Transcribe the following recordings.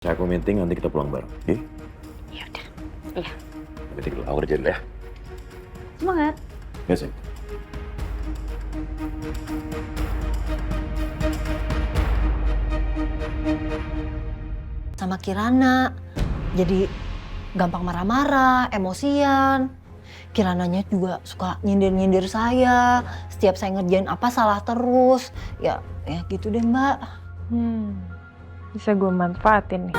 Saya aku meeting, nanti kita pulang bareng, oke? Ya udah. Iya. Meeting dulu, aku kerjain dulu ya. Semangat. Ya sih. Sama Kirana, jadi gampang marah-marah, emosian. Kirananya juga suka nyindir-nyindir saya. Setiap saya ngerjain apa salah terus. Ya gitu deh Mbak. Bisa gue manfaatin nih.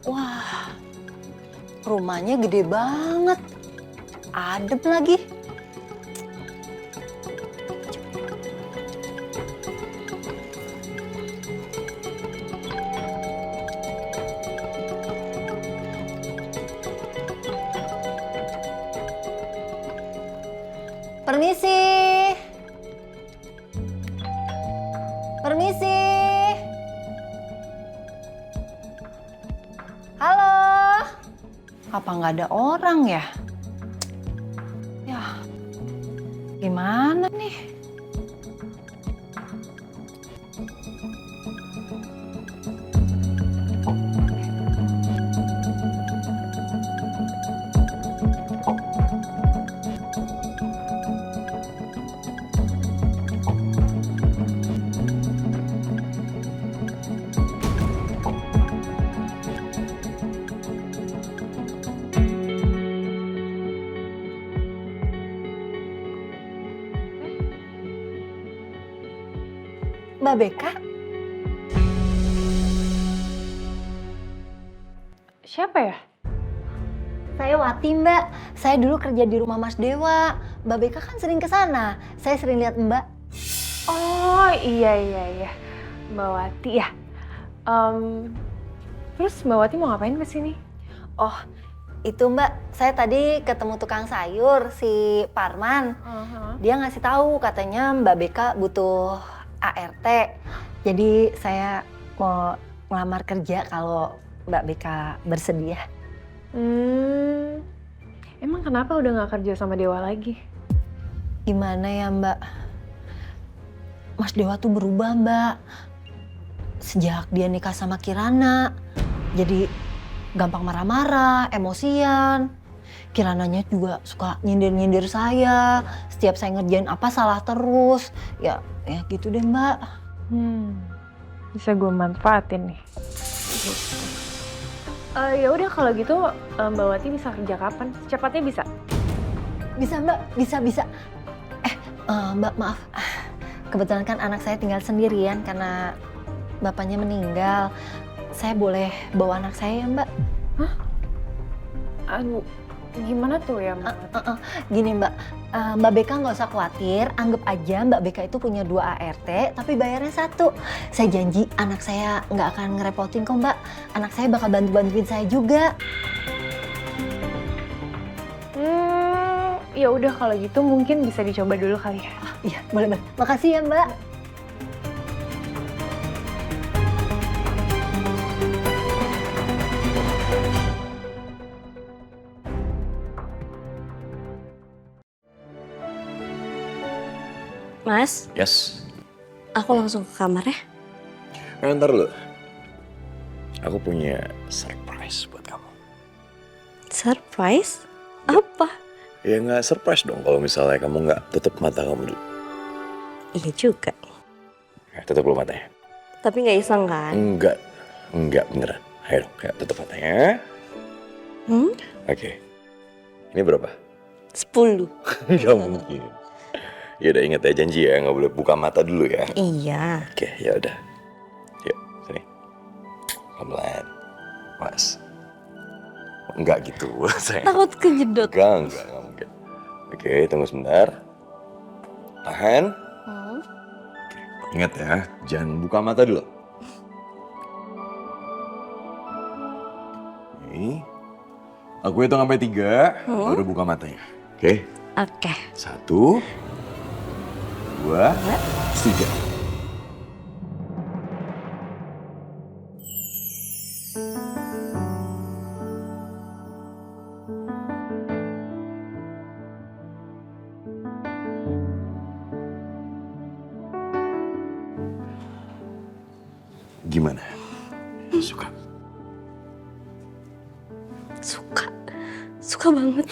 Wah, rumahnya gede banget. Adem lagi. Permisi. Permisi. Halo. Apa nggak ada orang ya? Ya, gimana nih? Mbak Beka? Siapa ya? Saya Wati Mbak. Saya dulu kerja di rumah Mas Dewa. Mbak Beka kan sering ke sana. Saya sering lihat Mbak. Oh iya. Mbak Wati ya. Terus Mbak Wati mau ngapain kesini? Oh, itu Mbak. Saya tadi ketemu tukang sayur si Parman. Dia ngasih tahu katanya Mbak Beka butuh ART. Jadi saya mau ngelamar kerja kalau Mbak Beka bersedia. Emang kenapa udah gak kerja sama Dewa lagi? Gimana ya Mbak? Mas Dewa tuh berubah Mbak. Sejak dia nikah sama Kirana. Jadi gampang marah-marah, emosian. Kirananya juga suka nyindir-nyindir saya. Setiap saya ngerjain apa salah terus. Ya gitu deh Mbak. Bisa gue manfaatin nih. Ya udah kalau gitu Mbak Wati bisa kerja kapan? Secepatnya bisa? Bisa Mbak, bisa. Mbak maaf. Kebetulan kan anak saya tinggal sendirian karena bapaknya meninggal. Saya boleh bawa anak saya ya Mbak? Hah? Aduh, gimana tuh ya Mbak? Gini Mbak, Mbak Beka nggak usah khawatir, anggap aja Mbak Beka itu punya 2 ART, tapi bayarnya 1. Saya janji anak saya nggak akan ngerepotin kok Mbak. Anak saya bakal bantuin saya juga. Ya udah kalau gitu mungkin bisa dicoba dulu kali ya. Iya, boleh. Makasih ya Mbak. Mas, Yes. aku langsung ke kamar ya. Ntar lu. Aku punya surprise buat kamu. Surprise? Apa? Ya nggak surprise dong kalau misalnya kamu nggak tutup mata kamu dulu. Iya juga. Ya, tutup dulu matanya. Tapi nggak iseng kan? Enggak beneran. Ayo dong, kayak tutup matanya. Oke. Ini berapa? 10. Gak mungkin. Ya udah inget ya, janji ya, nggak boleh buka mata dulu ya. Iya. Oke, ya udah. Yuk, sini. Pelan-pelan. Mas. Enggak gitu, sayang. Takut kejedot. Enggak mungkin. Oke, tunggu sebentar. Tahan. Ingat ya, jangan buka mata dulu. Oke. Aku hitung sampai 3, baru buka matanya. Oke? Oke. 1, 2, 3. Gimana? Suka? Suka banget.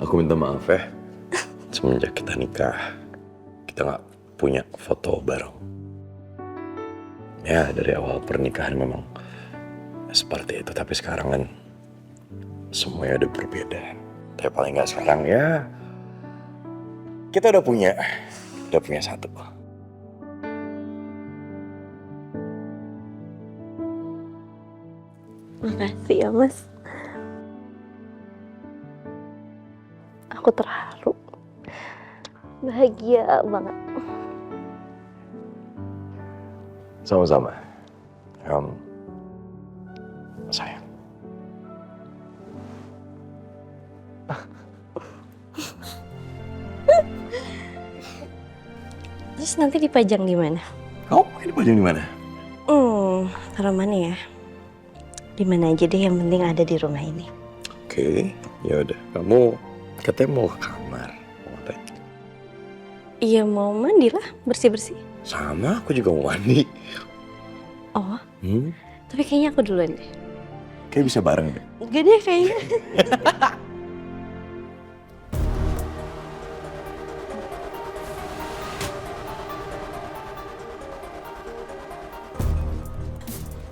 Aku minta maaf ya. Semenjak kita nikah, kita nggak punya foto bareng. Ya dari awal pernikahan memang seperti itu. Tapi sekarang kan semuanya udah berbeda. Tapi paling nggak sekarang ya kita udah punya satu. Makasih ya Mas. Aku terharu. Bahagia banget. Sama-sama. Sayang. Terus nanti dipajang di mana? Kamu ini dipajang di mana? Taruh mana ya? Di mana aja deh, yang penting ada di rumah ini. Oke, ya udah. Kamu katanya mau ke kamar. Mau ngapain? Iya mau mandi lah, bersih-bersih. Sama, aku juga mau mandi. Oh, tapi kayaknya aku duluan deh. Kayak bisa bareng deh. Enggak deh kayaknya.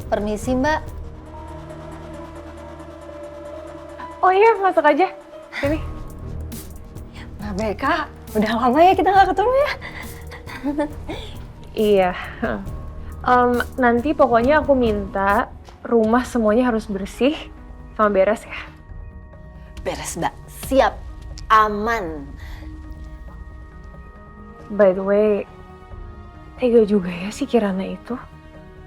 Permisi Mbak. Oh iya, masuk aja. Sini. Nah Beka, udah lama ya kita nggak ketemu ya. Iya. Nanti pokoknya aku minta rumah semuanya harus bersih sama beres ya. Beres Mbak, siap, aman. By the way, tega juga ya si Kirana itu.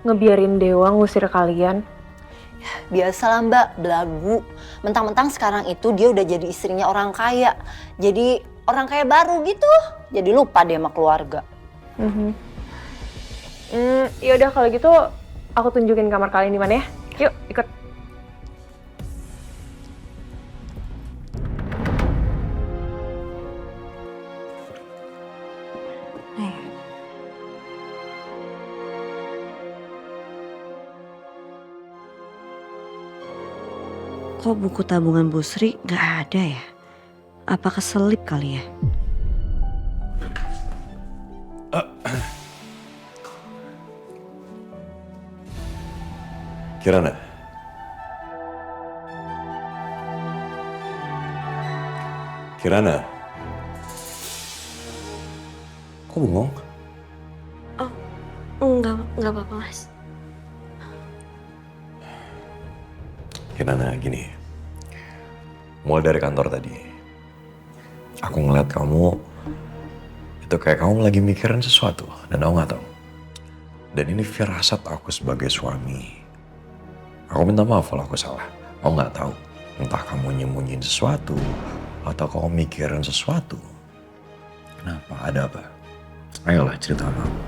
Ngebiarin Dewa ngusir kalian. Biasalah Mbak, belagu. Mentang-mentang sekarang itu dia udah jadi istrinya orang kaya. Jadi orang kaya baru gitu. Jadi lupa dia sama keluarga. Yaudah kalau gitu aku tunjukin kamar kalian di mana ya. Yuk, ikut. Kok buku tabungan Bu Sri nggak ada ya? Apa keselip kali ya? Kirana. Kirana. Kok bengong? Enggak apa-apa Mas. Kirana gini. Mulai dari kantor tadi. Aku ngeliat kamu itu kayak kamu lagi mikirin sesuatu dan aku nggak tahu. Dan ini firasat aku sebagai suami. Aku minta maaf kalau aku salah. Aku nggak tahu. Entah kamu nyembunyiin sesuatu atau kamu mikirin sesuatu. Kenapa? Ada apa? Ayolah cerita sama aku.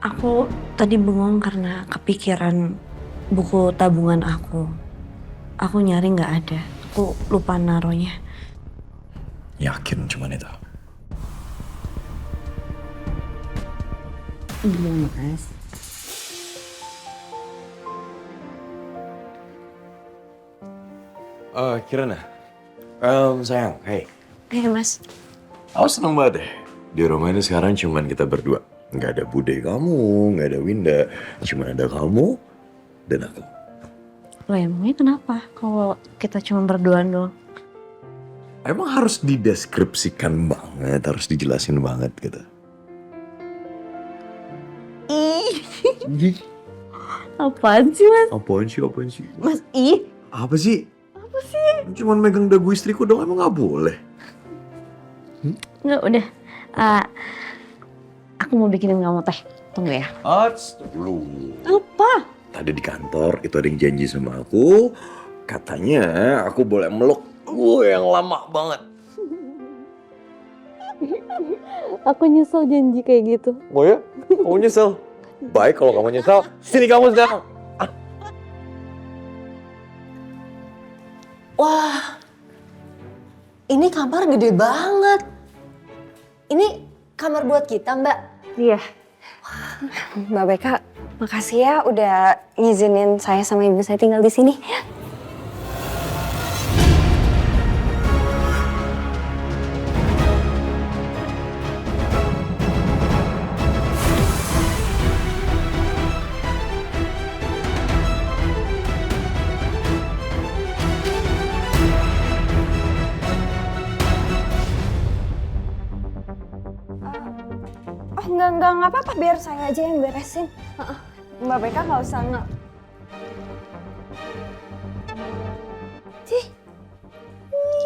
Aku tadi bengong karena kepikiran buku tabungan aku. Aku nyari nggak ada. Aku lupa naruhnya. Yakin cuman itu? Iya Mas. Kirana. Sayang, hey. Mas. Aku seneng banget deh. Di rumah ini sekarang cuman kita berdua. Nggak ada bude kamu, nggak ada Winda. Cuma ada kamu dan aku. Loh emangnya kenapa kalau kita cuma berduaan doang? Emang harus dideskripsikan banget, harus dijelasin banget gitu. Apaan sih Mas? Apaan sih? Mas, Apa sih? Cuman megang dagu istriku dong, emang nggak boleh? Nggak, udah. Aku mau bikinin kamu teh. Tunggu ya. Dulu. Apa? Tadi di kantor itu ada yang janji sama aku. Katanya aku boleh meluk yang lama banget. Aku nyesel janji kayak gitu. Oh ya? Kamu nyesel? Baik kalau kamu nyesel. Sini kamu sekarang. Wah, ini kamar gede banget. Ini kamar buat kita, Mbak. Iya. Mbak Beka, makasih ya udah ngizinin saya sama ibu saya tinggal di sini. Oh enggak apa-apa, biar saya aja yang beresin. Mbak Beka nggak usah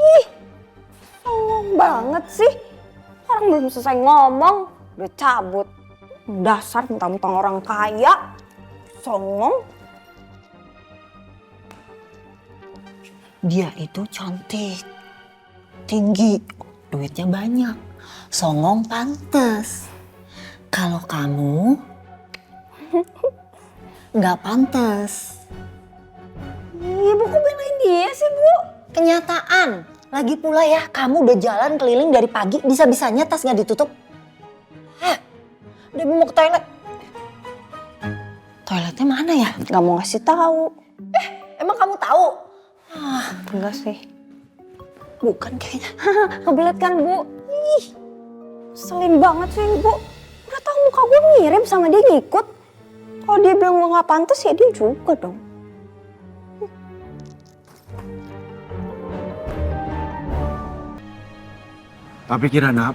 Ih, songong banget sih. Orang belum selesai ngomong, udah cabut. Dasar mentang-mentang orang kaya, songong. Dia itu cantik, tinggi, duitnya banyak, songong pantes. Kalau kamu nggak pantes. Ibu kok belain dia sih, Bu? Kenyataan. Lagi pula ya, kamu udah jalan keliling dari pagi, bisa-bisanya tas nggak ditutup. Udah mau ke toilet. Toiletnya mana ya? Gak mau ngasih tahu. Emang kamu tahu? Enggak sih. Bukan kayaknya. Kebelet kan, Bu? Ih, selin banget sih, Ibu. Udah tahu muka gue mirip sama dia ngikut. Kalau dia bilang gue gak pantas, ya dia juga dong. Tapi Kirana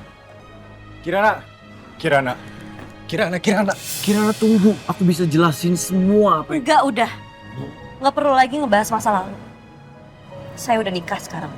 tunggu, aku bisa jelasin semua apa yang... Enggak, udah. Nggak perlu lagi ngebahas masa lalu. Saya udah nikah sekarang.